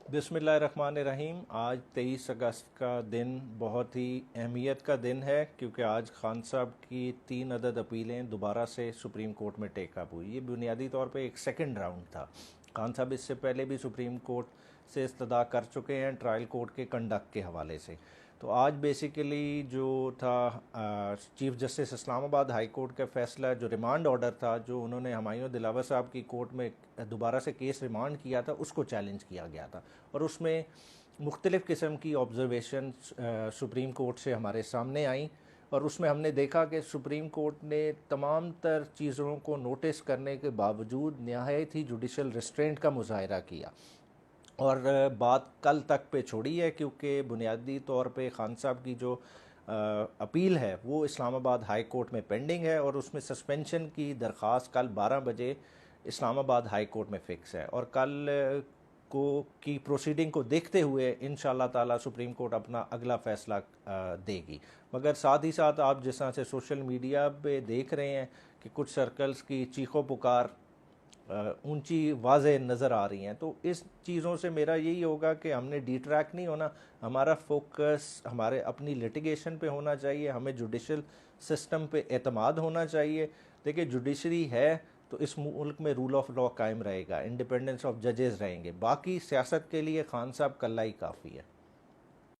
बिस्मिल्लाहिर्रहमानिर्रहीम। आज 23 अगस्त का दिन बहुत ही अहमियत का दिन है, क्योंकि आज खान साहब की 3 अदद अपीलें दोबारा से सुप्रीम कोर्ट में टेकअप हुई। ये बुनियादी तौर पे एक सेकंड राउंड था। खान साहब इससे पहले भी सुप्रीम कोर्ट से इस्तदा कर चुके हैं ट्रायल कोर्ट के कंडक्ट के हवाले से। तो आज बेसिकली जो था chief justice Islamabad high court का फैसला, जो रिमांड ऑर्डर था जो उन्होंने हुमायूं दिलावर साहब की कोर्ट में दोबारा से केस रिमांड किया था, उसको चैलेंज किया गया था। और उसमें मुख्तलिफ़ किस्म की ऑब्ज़र्वेशन सुप्रीम कोर्ट से हमारे सामने आई। और उसमें हमने देखा कि सुप्रीम कोर्ट ने तमाम तर चीज़ों को नोटिस करने के बावजूद नहायत ही जुडिशल रिस्ट्रेंट का मुजाहरा किया और बात कल तक पे छोड़ी है, क्योंकि बुनियादी तौर पे खान साहब की जो अपील है वो इस्लामाबाद हाई कोर्ट में पेंडिंग है और उसमें सस्पेंशन की दरख्वास्त कल 12 बजे इस्लामाबाद हाई कोर्ट में फ़िक्स है। और कल को की प्रोसीडिंग को देखते हुए इंशाल्लाह ताला सुप्रीम कोर्ट अपना अगला फ़ैसला देगी। मगर साथ ही साथ आप जिस तरह से सोशल मीडिया पे देख रहे हैं कि कुछ सर्कल्स की चीखों पुकार ऊंची वाज़ेह नज़र आ रही हैं, तो इस चीज़ों से मेरा यही होगा कि हमने डिट्रैक्ट नहीं होना। हमारा फोकस हमारे अपनी लिटिगेशन पे होना चाहिए, हमें जुडिशल सिस्टम पे एतमाद होना चाहिए। देखिए, जुडिशरी है तो इस मुल्क में रूल ऑफ लॉ कायम रहेगा, इंडिपेंडेंस ऑफ जजेस रहेंगे। बाकी सियासत के लिए खान साहब कल्ला ही काफ़ी है।